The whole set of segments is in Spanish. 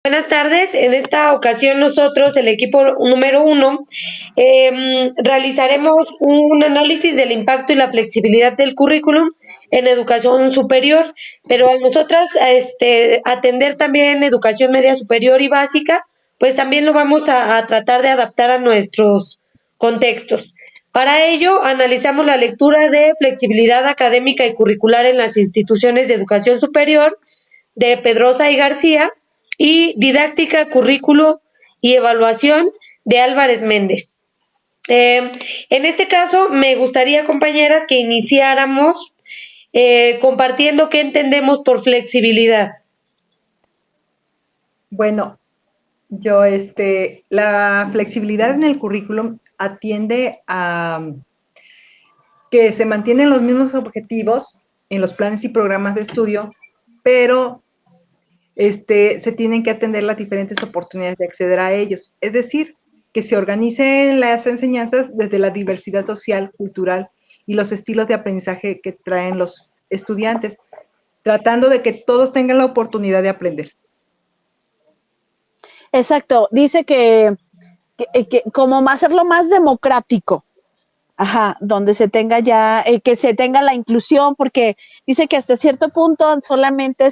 Buenas tardes. En esta ocasión nosotros, el equipo número 1, realizaremos un análisis del impacto y la flexibilidad del currículum en educación superior, pero al nosotras atender también educación media superior y básica, pues también lo vamos a tratar de adaptar a nuestros contextos. Para ello, analizamos la lectura de flexibilidad académica y curricular en las instituciones de educación superior de Pedrosa y García, y didáctica, currículo y evaluación de Álvarez Méndez. En este caso, me gustaría, compañeras, que iniciáramos compartiendo qué entendemos por flexibilidad. Bueno, la flexibilidad en el currículum atiende a que se mantienen los mismos objetivos en los planes y programas de estudio, pero se tienen que atender las diferentes oportunidades de acceder a ellos. Es decir, que se organicen las enseñanzas desde la diversidad social, cultural y los estilos de aprendizaje que traen los estudiantes, tratando de que todos tengan la oportunidad de aprender. Exacto, dice que como hacerlo más democrático. Ajá, donde se tenga ya, que se tenga la inclusión, porque dice que hasta cierto punto solamente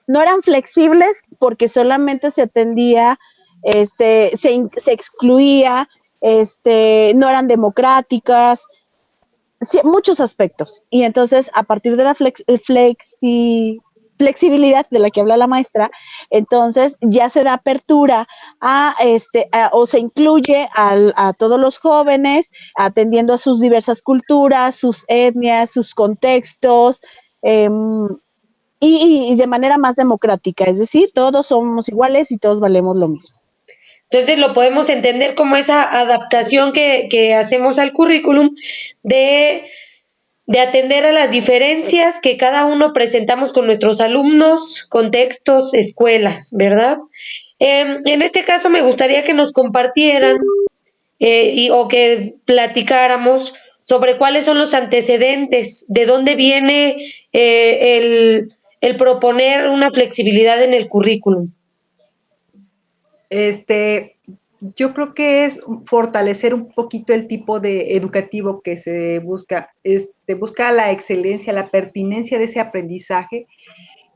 no eran flexibles porque solamente se atendía, se excluía, no eran democráticas, sí, muchos aspectos. Y entonces, a partir de la flexibilidad de la que habla la maestra, entonces ya se da apertura o se incluye a todos los jóvenes, atendiendo a sus diversas culturas, sus etnias, sus contextos, y de manera más democrática, es decir, todos somos iguales y todos valemos lo mismo. Entonces lo podemos entender como esa adaptación que hacemos al currículum de atender a las diferencias que cada uno presentamos con nuestros alumnos, contextos, escuelas, ¿verdad? En este caso me gustaría que nos compartieran o que platicáramos sobre cuáles son los antecedentes, de dónde viene el proponer una flexibilidad en el currículum. Yo creo que es fortalecer un poquito el tipo de educativo que se busca. Busca la excelencia, la pertinencia de ese aprendizaje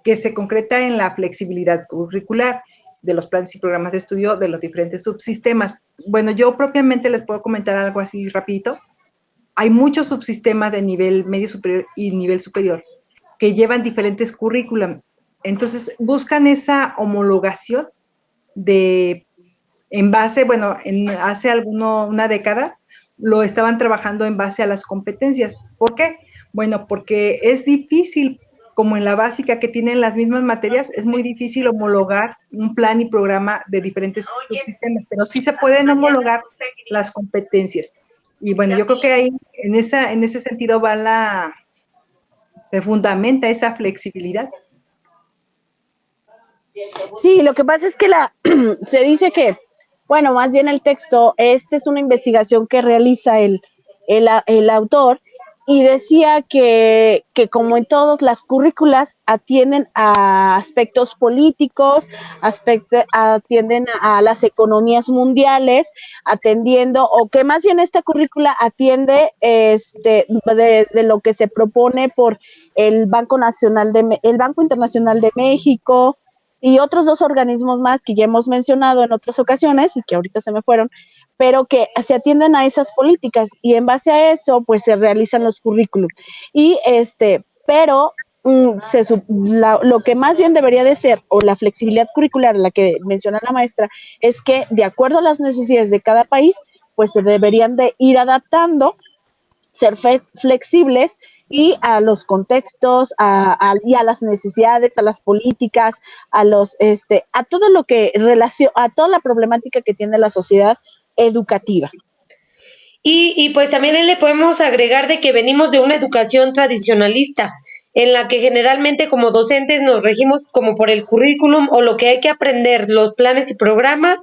que se concreta en la flexibilidad curricular de los planes y programas de estudio de los diferentes subsistemas. Bueno, yo propiamente les puedo comentar algo así rapidito. Hay muchos subsistemas de nivel medio superior y nivel superior que llevan diferentes currículum. Entonces, buscan esa homologación en base, hace una década, lo estaban trabajando en base a las competencias. ¿Por qué? Bueno, porque es difícil, como en la básica que tienen las mismas materias, es muy difícil homologar un plan y programa de diferentes subsistemas, pero sí se pueden homologar las competencias. Y bueno, yo creo que ahí, en ese sentido, se fundamenta esa flexibilidad. Sí, lo que pasa es que se dice que, bueno, más bien el texto, es una investigación que realiza el autor, y decía que como en todas las currículas atienden a aspectos políticos, atienden a las economías mundiales, o que más bien esta currícula atiende desde lo que se propone por el Banco Internacional de México, y otros dos organismos más que ya hemos mencionado en otras ocasiones y que ahorita se me fueron, pero que se atienden a esas políticas, y en base a eso pues se realizan los currículum. Y pero lo que más bien debería de ser, o la flexibilidad curricular, la que menciona la maestra, es que de acuerdo a las necesidades de cada país, pues se deberían de ir adaptando, ser flexibles y a los contextos, y a las necesidades, a las políticas, a todo lo que a toda la problemática que tiene la sociedad educativa. Y pues también le podemos agregar de que venimos de una educación tradicionalista, en la que generalmente como docentes nos regimos como por el currículum o lo que hay que aprender, los planes y programas,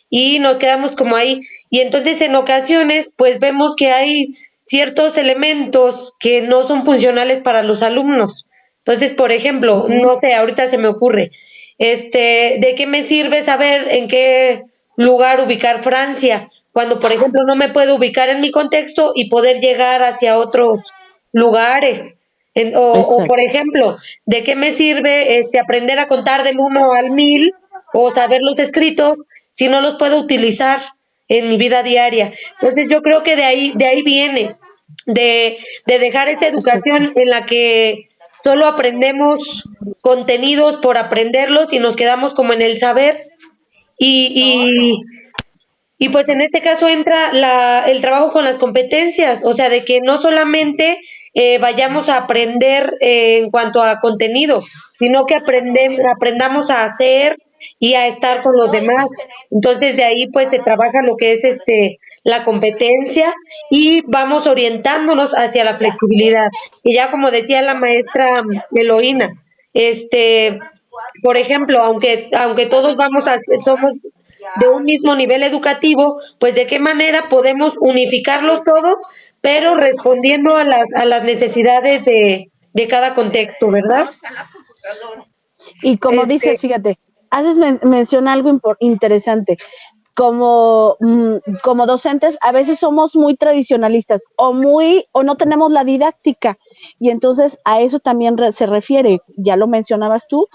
y nos quedamos como ahí. Y entonces en ocasiones pues vemos que hay ciertos elementos que no son funcionales para los alumnos. Entonces, por ejemplo, no sé, ahorita se me ocurre, ¿De qué me sirve saber en qué lugar ubicar Francia? Cuando, por ejemplo, no me puedo ubicar en mi contexto y poder llegar hacia otros lugares. Por Exacto. ejemplo, ¿de qué me sirve aprender a contar del 1 al 1000 o saber los escritos si no los puedo utilizar en mi vida diaria? Entonces yo creo que de ahí viene, de dejar esa Exacto. educación en la que solo aprendemos contenidos por aprenderlos y nos quedamos como en el saber y, y pues en este caso entra el trabajo con las competencias, o sea, de que no solamente vayamos a aprender en cuanto a contenido, sino que aprendamos a hacer y a estar con los demás. Entonces de ahí pues se trabaja lo que es la competencia y vamos orientándonos hacia la flexibilidad. Y ya como decía la maestra Eloína, por ejemplo, aunque todos somos de un mismo nivel educativo, pues de qué manera podemos unificarlos todos, pero respondiendo a las necesidades de cada contexto, ¿verdad? Y como dices, Este, fíjate, haces mención algo interesante. Como docentes a veces somos muy tradicionalistas o no tenemos la didáctica y entonces a eso también se refiere, ya lo mencionabas tú,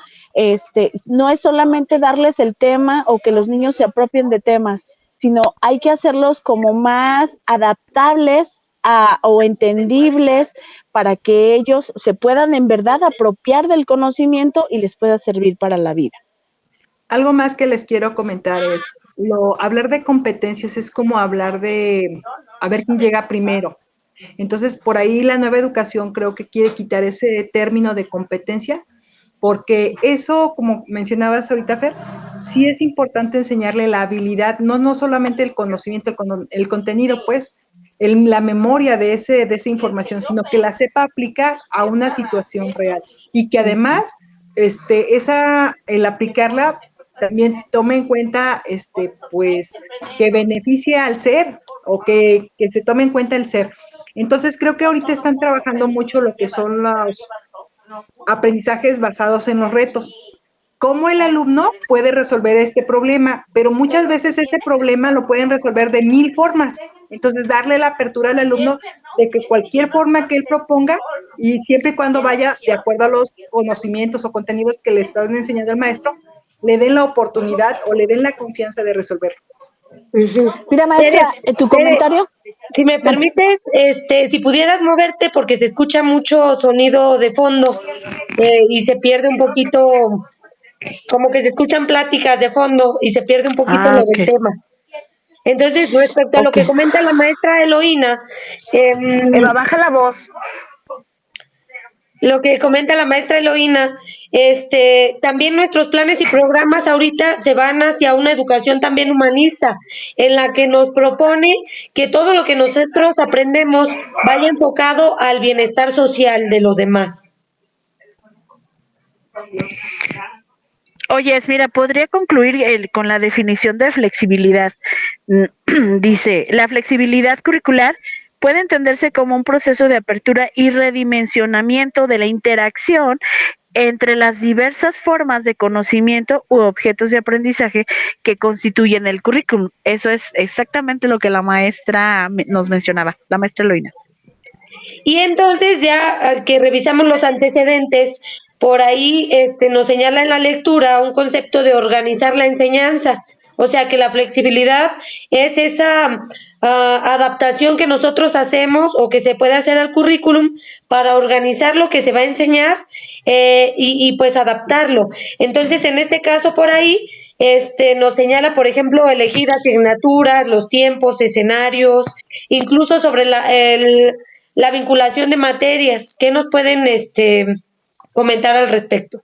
no es solamente darles el tema o que los niños se apropien de temas, sino hay que hacerlos como más adaptables o entendibles para que ellos se puedan en verdad apropiar del conocimiento y les pueda servir para la vida. Algo más que les quiero comentar es, hablar de competencias es como hablar de a ver quién llega primero. Entonces, por ahí la nueva educación creo que quiere quitar ese término de competencia, porque eso, como mencionabas ahorita, Fer, sí es importante enseñarle la habilidad, no solamente el conocimiento, el contenido, pues, la memoria de esa información, sino que la sepa aplicar a una situación real y que además el aplicarla también tome en cuenta, pues, que beneficie al ser o que se tome en cuenta el ser. Entonces, creo que ahorita están trabajando mucho lo que son los aprendizajes basados en los retos. ¿Cómo el alumno puede resolver este problema? Pero muchas veces ese problema lo pueden resolver de 1000 formas. Entonces, darle la apertura al alumno de que cualquier forma que él proponga, y siempre y cuando vaya de acuerdo a los conocimientos o contenidos que le están enseñando al maestro, le den la oportunidad o le den la confianza de resolverlo. Mira, maestra, tu comentario. Si me permites, si pudieras moverte porque se escucha mucho sonido de fondo y se pierde un poquito, como que se escuchan pláticas de fondo y se pierde un poquito lo del tema. Entonces, respecto a lo que comenta la maestra Eloína, Eva, baja la voz. Lo que comenta la maestra Eloína, también nuestros planes y programas ahorita se van hacia una educación también humanista, en la que nos propone que todo lo que nosotros aprendemos vaya enfocado al bienestar social de los demás. Oye, mira, podría concluir con la definición de flexibilidad. Dice, la flexibilidad curricular puede entenderse como un proceso de apertura y redimensionamiento de la interacción entre las diversas formas de conocimiento u objetos de aprendizaje que constituyen el currículum. Eso es exactamente lo que la maestra nos mencionaba, la maestra Eloína. Y entonces ya que revisamos los antecedentes, por ahí nos señala en la lectura un concepto de organizar la enseñanza. O sea que la flexibilidad es esa adaptación que nosotros hacemos o que se puede hacer al currículum para organizar lo que se va a enseñar y pues adaptarlo. Entonces, en este caso por ahí nos señala, por ejemplo, elegir asignaturas, los tiempos, escenarios, incluso sobre la vinculación de materias. ¿Qué nos pueden comentar al respecto?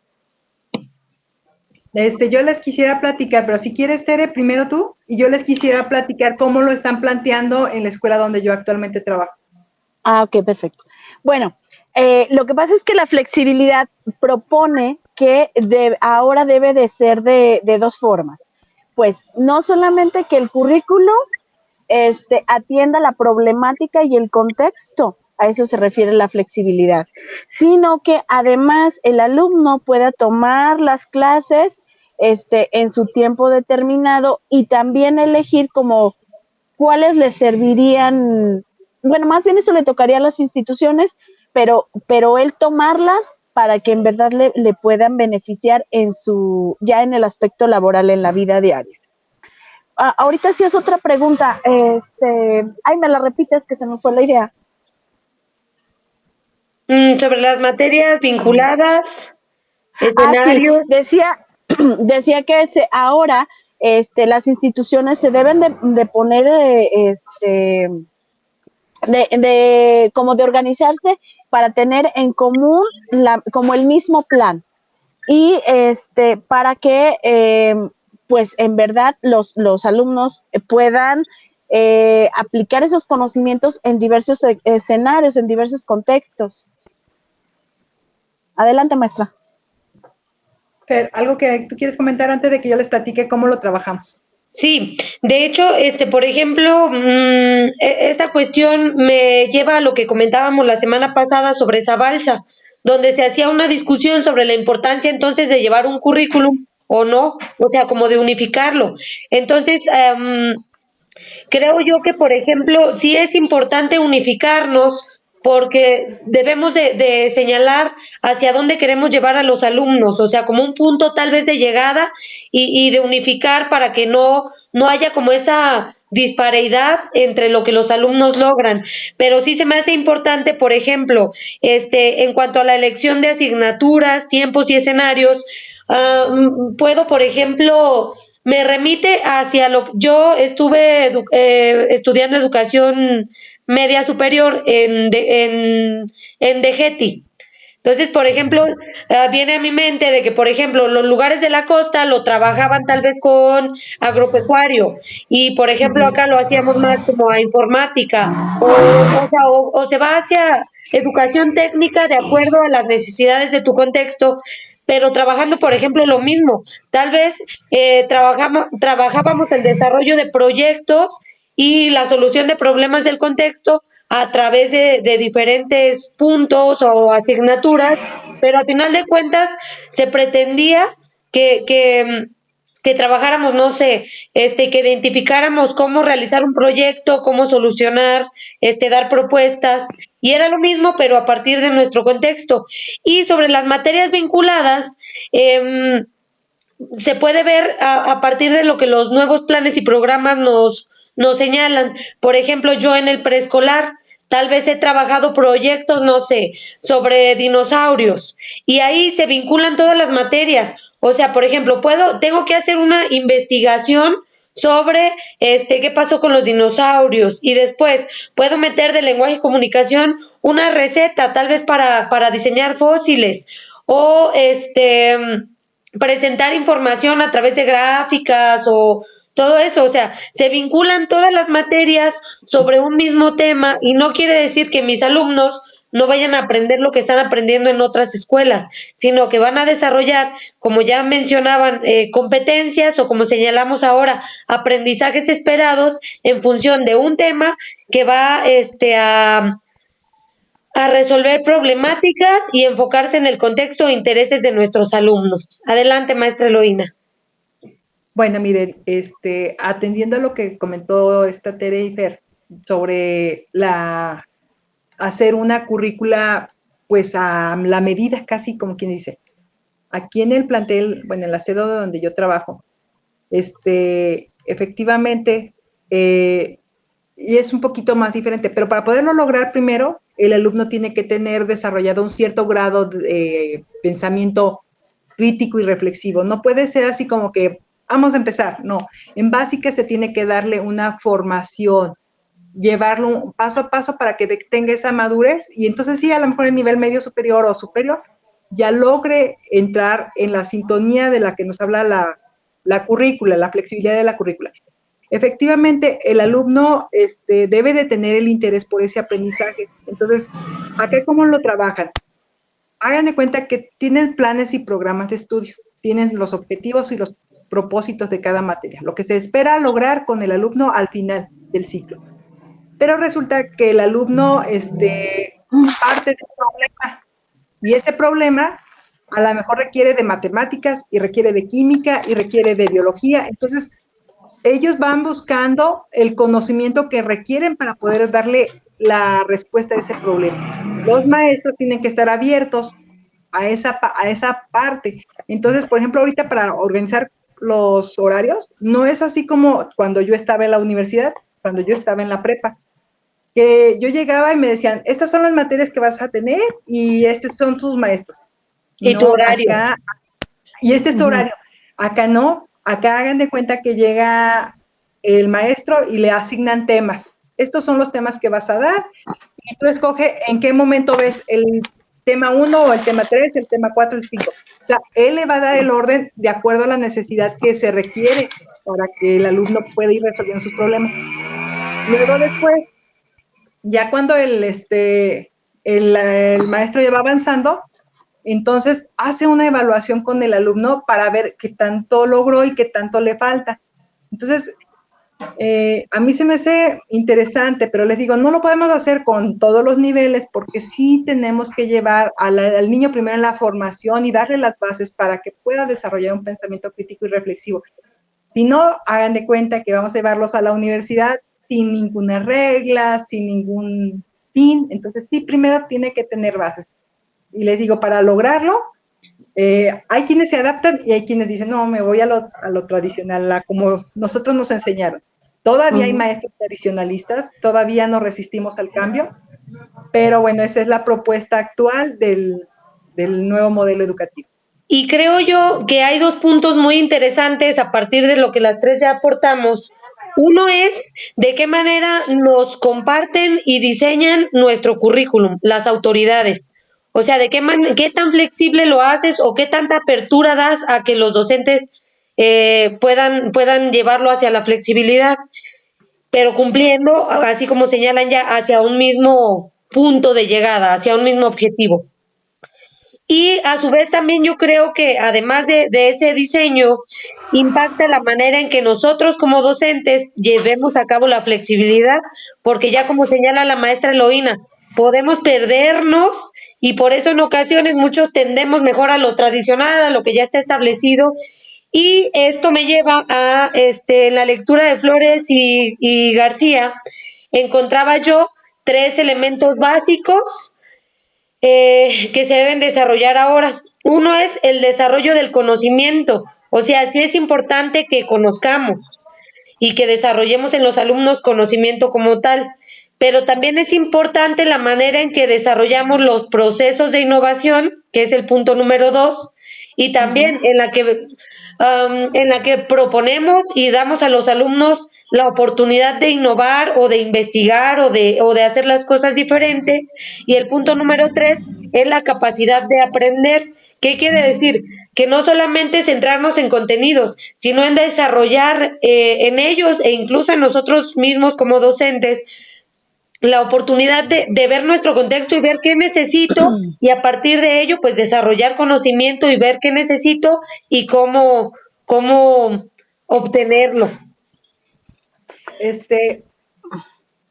Yo les quisiera platicar, pero si quieres, Tere, primero tú, y yo les quisiera platicar cómo lo están planteando en la escuela donde yo actualmente trabajo. Ok, perfecto. Bueno, lo que pasa es que la flexibilidad propone que ahora debe de ser de dos formas. Pues no solamente que el currículo atienda la problemática y el contexto, a eso se refiere la flexibilidad, sino que además el alumno pueda tomar las clases en su tiempo determinado, y también elegir como cuáles les servirían, bueno, más bien eso le tocaría a las instituciones, pero él tomarlas para que en verdad le puedan beneficiar ya en el aspecto laboral, en la vida diaria. Ahorita sí es otra pregunta, ay, me la repites que se me fue la idea. Sobre las materias vinculadas, escenarios. Sí. Decía que ahora las instituciones se deben de poner como de organizarse para tener en común como el mismo plan, y para que pues en verdad los alumnos puedan aplicar esos conocimientos en diversos escenarios, en diversos contextos. Adelante, maestra. Fer, ¿algo que tú quieres comentar antes de que yo les platique cómo lo trabajamos? Sí, de hecho, por ejemplo, esta cuestión me lleva a lo que comentábamos la semana pasada sobre esa balsa, donde se hacía una discusión sobre la importancia entonces de llevar un currículum o no, o sea, como de unificarlo. Entonces, creo yo que, por ejemplo, sí es importante unificarnos porque debemos de señalar hacia dónde queremos llevar a los alumnos, o sea, como un punto tal vez de llegada y de unificar para que no haya como esa disparidad entre lo que los alumnos logran. Pero sí se me hace importante, por ejemplo, en cuanto a la elección de asignaturas, tiempos y escenarios, puedo, por ejemplo, me remite hacia yo estuve estudiando educación media superior en DGETI. Entonces, por ejemplo, viene a mi mente de que, por ejemplo, los lugares de la costa lo trabajaban tal vez con agropecuario y, por ejemplo, acá lo hacíamos más como a informática o se va hacia educación técnica de acuerdo a las necesidades de tu contexto, pero trabajando, por ejemplo, lo mismo. Tal vez trabajábamos el desarrollo de proyectos y la solución de problemas del contexto a través de diferentes puntos o asignaturas, pero al final de cuentas se pretendía que trabajáramos, no sé, que identificáramos cómo realizar un proyecto, cómo solucionar, dar propuestas, y era lo mismo, pero a partir de nuestro contexto. Y sobre las materias vinculadas, se puede ver a partir de lo que los nuevos planes y programas nos señalan. Por ejemplo, yo en el preescolar tal vez he trabajado proyectos, no sé, sobre dinosaurios y ahí se vinculan todas las materias. O sea, por ejemplo, tengo que hacer una investigación sobre qué pasó con los dinosaurios y después puedo meter de lenguaje y comunicación una receta tal vez para diseñar fósiles o presentar información a través de gráficas o todo eso, o sea, se vinculan todas las materias sobre un mismo tema y no quiere decir que mis alumnos no vayan a aprender lo que están aprendiendo en otras escuelas, sino que van a desarrollar, como ya mencionaban, competencias o como señalamos ahora, aprendizajes esperados en función de un tema que va a resolver problemáticas y enfocarse en el contexto e intereses de nuestros alumnos. Adelante, maestra Eloína. Bueno, miren, atendiendo a lo que comentó esta Tere y Fer sobre hacer una currícula, pues a la medida, casi como quien dice. Aquí en el plantel, bueno, en la sede donde yo trabajo, efectivamente, y es un poquito más diferente, pero para poderlo lograr primero, el alumno tiene que tener desarrollado un cierto grado de pensamiento crítico y reflexivo. No puede ser así como que vamos a empezar, no. En básica se tiene que darle una formación, llevarlo paso a paso para que tenga esa madurez y entonces sí, a lo mejor en nivel medio superior o superior, ya logre entrar en la sintonía de la que nos habla la currícula, la flexibilidad de la currícula. Efectivamente, el alumno debe de tener el interés por ese aprendizaje. Entonces, ¿acá cómo lo trabajan? Hagan de cuenta que tienen planes y programas de estudio, tienen los objetivos y los propósitos de cada materia, lo que se espera lograr con el alumno al final del ciclo. Pero resulta que el alumno parte de un problema y ese problema a lo mejor requiere de matemáticas y requiere de química y requiere de biología. Entonces, ellos van buscando el conocimiento que requieren para poder darle la respuesta a ese problema. Los maestros tienen que estar abiertos a esa parte. Entonces, por ejemplo, ahorita para organizar los horarios, no es así como cuando yo estaba en la universidad, cuando yo estaba en la prepa, que yo llegaba y me decían, estas son las materias que vas a tener y estos son tus maestros. Y no, tu horario. Acá, y este es tu horario. Acá no, acá hagan de cuenta que llega el maestro y le asignan temas. Estos son los temas que vas a dar y tú escoge en qué momento ves el tema 1 o el tema 3, el tema 4, el 5. O sea, él le va a dar el orden de acuerdo a la necesidad que se requiere para que el alumno pueda ir resolviendo sus problemas. Luego después, ya cuando el maestro ya va avanzando, entonces hace una evaluación con el alumno para ver qué tanto logró y qué tanto le falta. Entonces, a mí se me hace interesante, pero les digo, no lo podemos hacer con todos los niveles porque sí tenemos que llevar al niño primero en la formación y darle las bases para que pueda desarrollar un pensamiento crítico y reflexivo. Si no, hagan de cuenta que vamos a llevarlos a la universidad sin ninguna regla, sin ningún fin. Entonces, sí, primero tiene que tener bases. Y les digo, para lograrlo, hay quienes se adaptan y hay quienes dicen, no, me voy a lo tradicional, a como nosotros nos enseñaron. Todavía hay maestros tradicionalistas, todavía no resistimos al cambio, pero bueno, esa es la propuesta actual del nuevo modelo educativo. Y creo yo que hay dos puntos muy interesantes a partir de lo que las tres ya aportamos. Uno es de qué manera nos comparten y diseñan nuestro currículum, las autoridades. O sea, de qué tan flexible lo haces o qué tanta apertura das a que los docentes puedan llevarlo hacia la flexibilidad, pero cumpliendo, así como señalan ya, hacia un mismo punto de llegada, hacia un mismo objetivo. Y a su vez también yo creo que además de ese diseño, impacta la manera en que nosotros como docentes llevemos a cabo la flexibilidad, porque ya como señala la maestra Eloína, podemos perdernos y por eso en ocasiones muchos tendemos mejor a lo tradicional, a lo que ya está establecido. Y esto me lleva a la lectura de Flores y García, encontraba yo 3 elementos básicos que se deben desarrollar ahora. Uno es el desarrollo del conocimiento, o sea, sí es importante que conozcamos y que desarrollemos en los alumnos conocimiento como tal, pero también es importante la manera en que desarrollamos los procesos de innovación, que es el punto número 2, y también en la que proponemos y damos a los alumnos la oportunidad de innovar o de investigar o de hacer las cosas diferente. Y el punto número 3 es la capacidad de aprender. ¿Qué quiere decir? Que no solamente centrarnos en contenidos, sino en desarrollar en ellos e incluso en nosotros mismos como docentes la oportunidad de ver nuestro contexto y ver qué necesito y a partir de ello pues desarrollar conocimiento y ver qué necesito y cómo obtenerlo.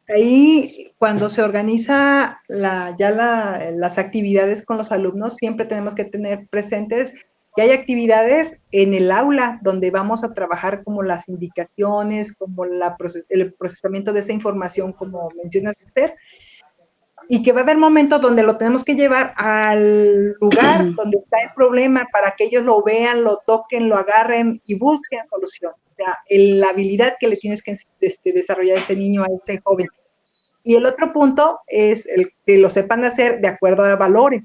Ahí cuando se organiza las actividades con los alumnos, siempre tenemos que tener presentes que hay actividades en el aula donde vamos a trabajar como las indicaciones, como el procesamiento de esa información, como mencionas, Esther, y que va a haber momentos donde lo tenemos que llevar al lugar donde está el problema para que ellos lo vean, lo toquen, lo agarren y busquen solución. O sea, la habilidad que le tienes que desarrollar a ese niño, a ese joven. Y el otro punto es el que lo sepan hacer de acuerdo a valores.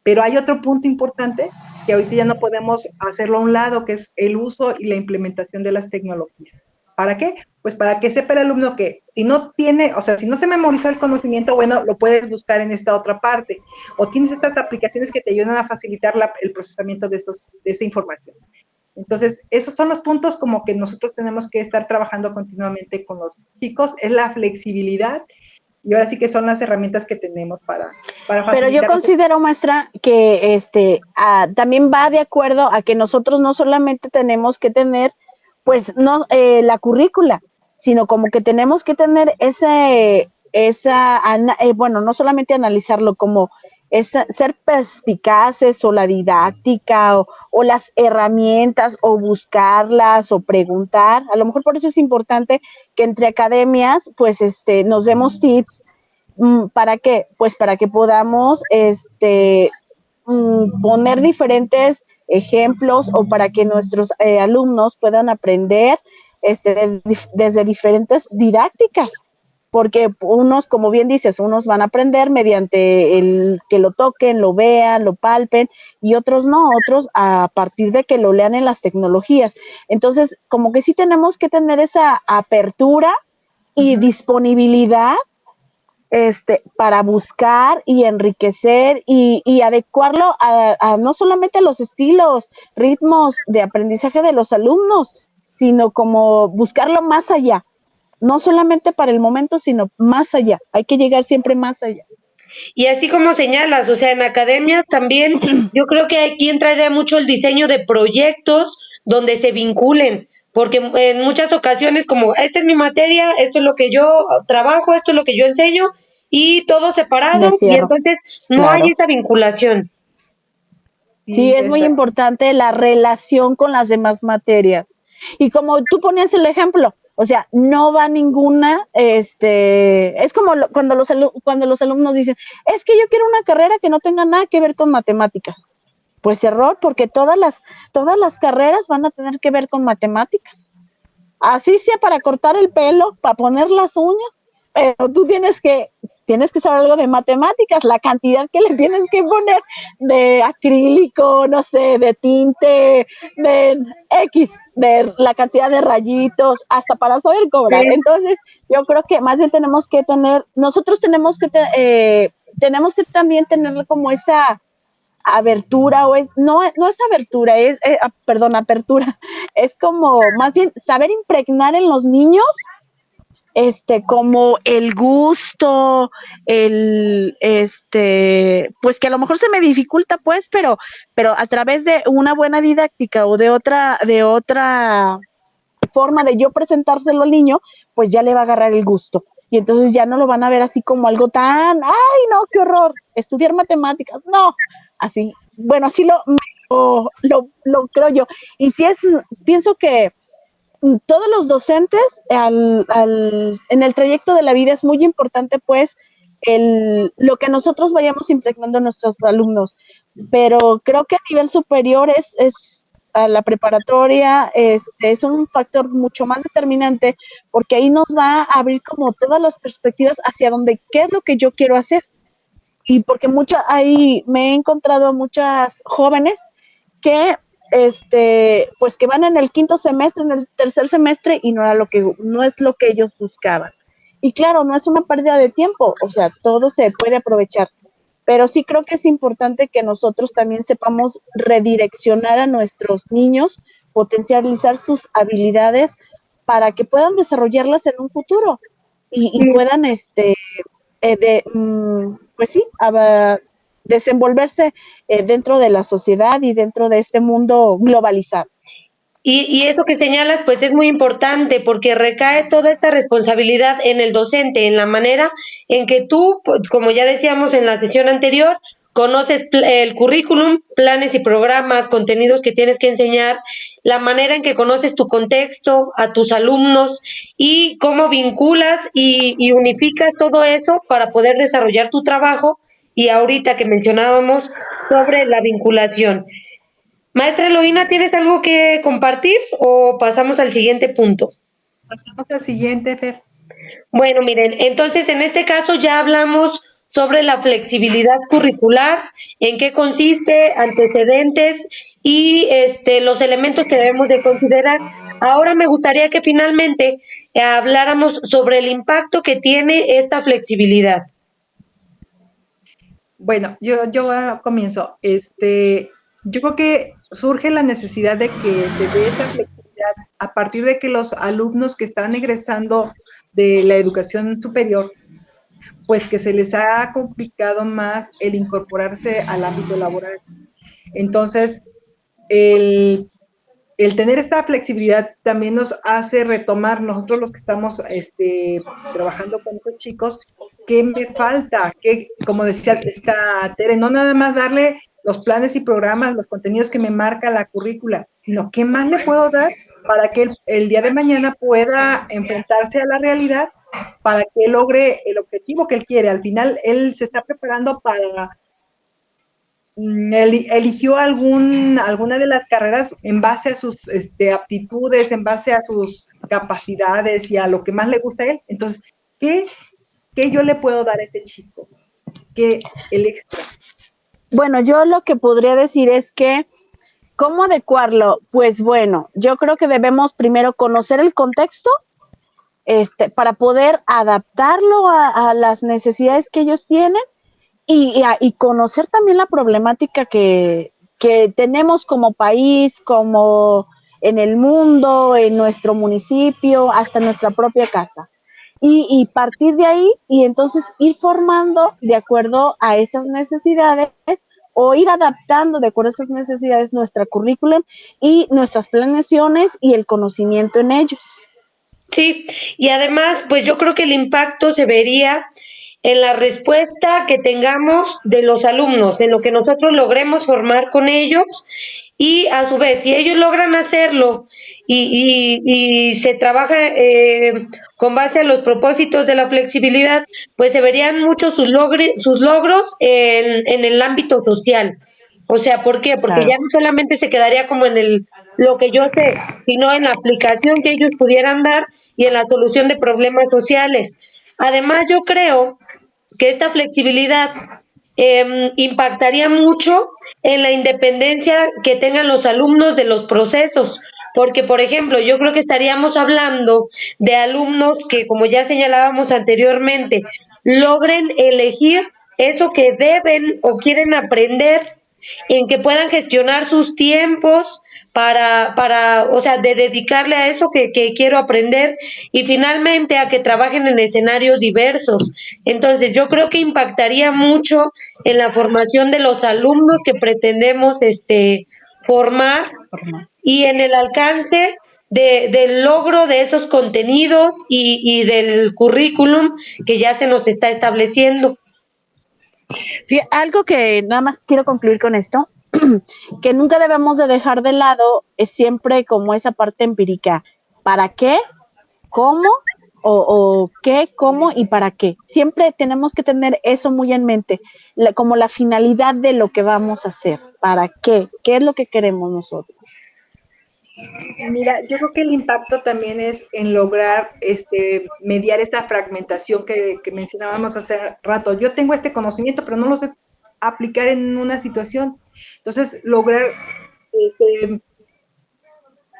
Pero hay otro punto importante que ahorita ya no podemos hacerlo a un lado, que es el uso y la implementación de las tecnologías. ¿Para qué? Pues para que sepa el alumno que si no tiene, o sea, si no se memorizó el conocimiento, bueno, lo puedes buscar en esta otra parte. O tienes estas aplicaciones que te ayudan a facilitar el procesamiento de esa información. Entonces, esos son los puntos como que nosotros tenemos que estar trabajando continuamente con los chicos, es la flexibilidad. Y ahora sí que son las herramientas que tenemos para facilitar. Pero yo considero, maestra, que también va de acuerdo a que nosotros no solamente tenemos que tener, pues, no la currícula, sino como que tenemos que tener bueno, no solamente analizarlo, como es ser perspicaces o la didáctica o las herramientas o buscarlas o preguntar. A lo mejor por eso es importante que entre academias pues nos demos tips. ¿Para qué? Pues para que podamos poner diferentes ejemplos o para que nuestros alumnos puedan aprender desde diferentes didácticas, porque unos, como bien dices, unos van a aprender mediante el que lo toquen, lo vean, lo palpen, y otros no, otros a partir de que lo lean en las tecnologías. Entonces, como que sí tenemos que tener esa apertura y disponibilidad para buscar y enriquecer y adecuarlo a no solamente a los estilos, ritmos de aprendizaje de los alumnos, sino como buscarlo más allá, no solamente para el momento, sino más allá. Hay que llegar siempre más allá. Y así como señalas, o sea, en academias también, yo creo que aquí entraría mucho el diseño de proyectos donde se vinculen, porque en muchas ocasiones como, esta es mi materia, esto es lo que yo trabajo, esto es lo que yo enseño, y todo separado, y entonces no hay esa vinculación. Sí, es muy importante la relación con las demás materias. Y como tú ponías el ejemplo, o sea, no va ninguna, es como cuando los alumnos dicen, es que yo quiero una carrera que no tenga nada que ver con matemáticas. Pues error, porque todas las carreras van a tener que ver con matemáticas. Así sea para cortar el pelo, para poner las uñas, pero tú tienes que saber algo de matemáticas, la cantidad que le tienes que poner de acrílico, no sé, de tinte, de X, de la cantidad de rayitos, hasta para saber cobrar. Sí. Entonces, yo creo que más bien nosotros tenemos que también tener como esa abertura no es abertura, apertura, es como más bien saber impregnar en los niños como el gusto, pues que a lo mejor se me dificulta pues, pero a través de una buena didáctica o de otra forma de yo presentárselo al niño, pues ya le va a agarrar el gusto. Y entonces ya no lo van a ver así como algo tan, ay no, qué horror, estudiar matemáticas, no, así, bueno, así lo creo yo. Y sí pienso que todos los docentes en el trayecto de la vida es muy importante pues lo que nosotros vayamos impregnando a nuestros alumnos, pero creo que a nivel superior es a la preparatoria es un factor mucho más determinante porque ahí nos va a abrir como todas las perspectivas hacia donde qué es lo que yo quiero hacer, y porque ahí me he encontrado a muchas jóvenes que pues que van en el quinto semestre, en el tercer semestre y no es lo que ellos buscaban. Y claro, no es una pérdida de tiempo, o sea, todo se puede aprovechar, pero sí creo que es importante que nosotros también sepamos redireccionar a nuestros niños, potencializar sus habilidades para que puedan desarrollarlas en un futuro y puedan pues sí, desenvolverse dentro de la sociedad y dentro de este mundo globalizado. Y eso que señalas, pues es muy importante porque recae toda esta responsabilidad en el docente, en la manera en que tú, como ya decíamos en la sesión anterior, conoces el currículum, planes y programas, contenidos que tienes que enseñar, la manera en que conoces tu contexto, a tus alumnos y cómo vinculas y unificas todo eso para poder desarrollar tu trabajo. Y ahorita que mencionábamos sobre la vinculación. Maestra Eloína, ¿tienes algo que compartir o pasamos al siguiente punto? Pasamos al siguiente, Fer. Bueno, miren, entonces en este caso ya hablamos sobre la flexibilidad curricular, en qué consiste, antecedentes y los elementos que debemos de considerar. Ahora me gustaría que finalmente habláramos sobre el impacto que tiene esta flexibilidad. Bueno, yo comienzo. Yo creo que surge la necesidad de que se dé esa flexibilidad a partir de que los alumnos que están egresando de la educación superior, pues que se les ha complicado más el incorporarse al ámbito laboral. Entonces, el tener esta flexibilidad también nos hace retomar, nosotros los que estamos trabajando con esos chicos, ¿qué me falta? ¿Qué, como decía esta Tere, no nada más darle los planes y programas, los contenidos que me marca la currícula, sino qué más le puedo dar para que el día de mañana pueda enfrentarse a la realidad, para que logre el objetivo que él quiere. Al final, él se está preparando para... eligió alguna de las carreras en base a sus aptitudes, en base a sus capacidades y a lo que más le gusta a él. Entonces, ¿qué yo le puedo dar a ese chico? ¿Qué el extra? Bueno, yo lo que podría decir es que, ¿cómo adecuarlo? Pues bueno, yo creo que debemos primero conocer el contexto, para poder adaptarlo a las necesidades que ellos tienen y conocer también la problemática que tenemos como país, como en el mundo, en nuestro municipio, hasta en nuestra propia casa. Y partir de ahí y entonces ir formando de acuerdo a esas necesidades o ir adaptando de acuerdo a esas necesidades nuestra currículum y nuestras planeaciones y el conocimiento en ellos. Sí, y además, pues yo creo que el impacto se vería en la respuesta que tengamos de los alumnos, en lo que nosotros logremos formar con ellos y a su vez, si ellos logran hacerlo y se trabaja con base a los propósitos de la flexibilidad, pues se verían mucho sus logros en el ámbito social. O sea, ¿por qué? Porque ya no solamente se quedaría como en lo que yo sé, sino en la aplicación que ellos pudieran dar y en la solución de problemas sociales. Además, yo creo que esta flexibilidad impactaría mucho en la independencia que tengan los alumnos de los procesos, porque, por ejemplo, yo creo que estaríamos hablando de alumnos que, como ya señalábamos anteriormente, logren elegir eso que deben o quieren aprender, en que puedan gestionar sus tiempos o sea, de dedicarle a eso que quiero aprender y finalmente a que trabajen en escenarios diversos. Entonces, yo creo que impactaría mucho en la formación de los alumnos que pretendemos formar y en el alcance del logro de esos contenidos y del currículum que ya se nos está estableciendo. Algo que nada más quiero concluir con esto, que nunca debemos de dejar de lado es siempre como esa parte empírica. ¿Para qué? ¿Cómo? O qué, cómo y para qué. Siempre tenemos que tener eso muy en mente, como la finalidad de lo que vamos a hacer. ¿Para qué? ¿Qué es lo que queremos nosotros? Mira, yo creo que el impacto también es en lograr mediar esa fragmentación que mencionábamos hace rato. Yo tengo este conocimiento, pero no lo sé aplicar en una situación. Entonces, lograr,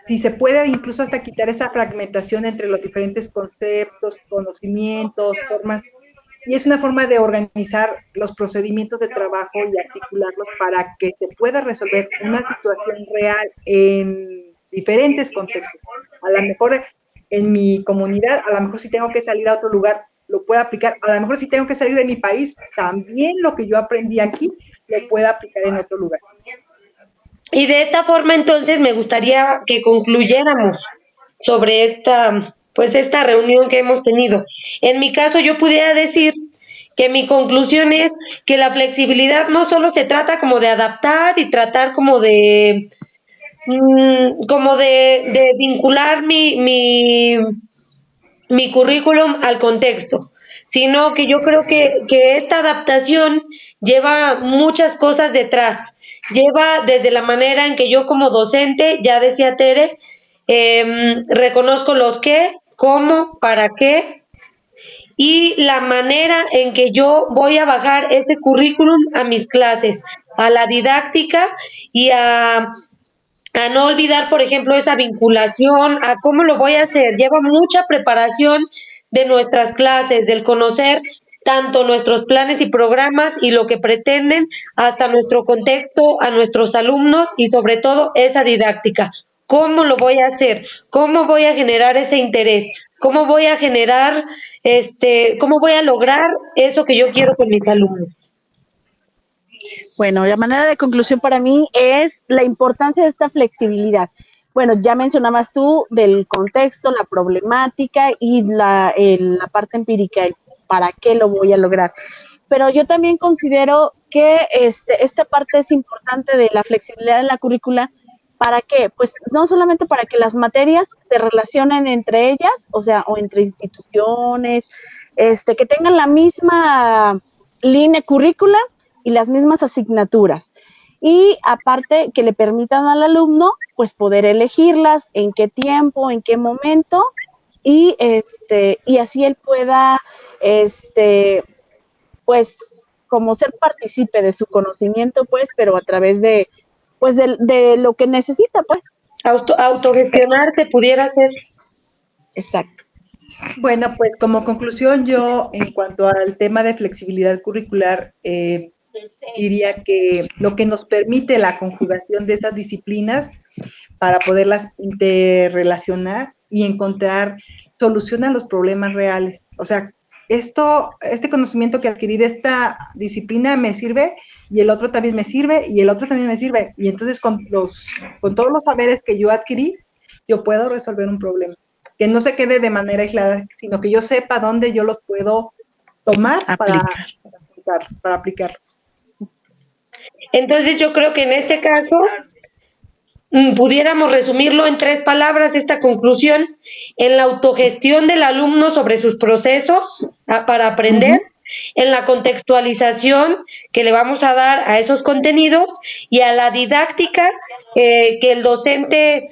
si se puede, incluso hasta quitar esa fragmentación entre los diferentes conceptos, conocimientos, formas. Y es una forma de organizar los procedimientos de trabajo y articularlos para que se pueda resolver una situación real en diferentes contextos. A lo mejor en mi comunidad, a lo mejor si tengo que salir a otro lugar, lo puedo aplicar. A lo mejor si tengo que salir de mi país, también lo que yo aprendí aquí, lo puedo aplicar en otro lugar. Y de esta forma, entonces, me gustaría que concluyéramos sobre esta reunión que hemos tenido. En mi caso, yo pudiera decir que mi conclusión es que la flexibilidad no solo se trata como de adaptar y tratar como de vincular mi currículum al contexto, sino que yo creo que esta adaptación lleva muchas cosas detrás. Lleva desde la manera en que yo como docente, ya decía Tere, reconozco los qué, cómo, para qué, y la manera en que yo voy a bajar ese currículum a mis clases, a la didáctica y a no olvidar, por ejemplo, esa vinculación, a cómo lo voy a hacer. Lleva mucha preparación de nuestras clases, del conocer tanto nuestros planes y programas y lo que pretenden, hasta nuestro contexto, a nuestros alumnos y sobre todo esa didáctica. ¿Cómo lo voy a hacer? ¿Cómo voy a generar ese interés? ¿Cómo voy a generar, cómo voy a lograr eso que yo quiero con mis alumnos? Bueno, la manera de conclusión para mí es la importancia de esta flexibilidad. Bueno, ya mencionabas tú del contexto, la problemática y la parte empírica, para qué lo voy a lograr. Pero yo también considero que esta parte es importante de la flexibilidad en la currícula. ¿Para qué? Pues no solamente para que las materias se relacionen entre ellas, o sea, o entre instituciones, que tengan la misma línea currícula y las mismas asignaturas. Y aparte que le permitan al alumno, pues poder elegirlas, en qué tiempo, en qué momento, y así él pueda, pues, como ser partícipe de su conocimiento, pues, pero a través de lo que necesita, pues. Autogestionarse pudiera ser. Exacto. Bueno, pues como conclusión, yo en cuanto al tema de flexibilidad curricular, diría que lo que nos permite la conjugación de esas disciplinas para poderlas interrelacionar y encontrar solución a los problemas reales. O sea, este conocimiento que adquirí de esta disciplina me sirve y el otro también me sirve y el otro también me sirve. Y entonces con todos los saberes que yo adquirí, yo puedo resolver un problema. Que no se quede de manera aislada, sino que yo sepa dónde yo los puedo tomar para aplicarlos. Entonces yo creo que en este caso pudiéramos resumirlo en 3 palabras, esta conclusión: en la autogestión del alumno sobre sus procesos para aprender, en la contextualización que le vamos a dar a esos contenidos y a la didáctica que el docente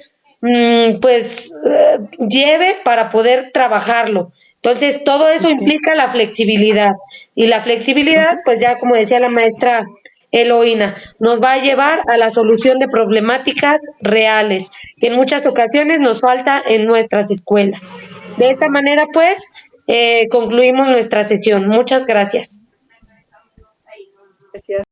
lleve para poder trabajarlo. Entonces, todo eso implica la flexibilidad. Y la flexibilidad, pues ya como decía la maestra Eloína, nos va a llevar a la solución de problemáticas reales, que en muchas ocasiones nos falta en nuestras escuelas. De esta manera, pues, concluimos nuestra sesión. Muchas gracias.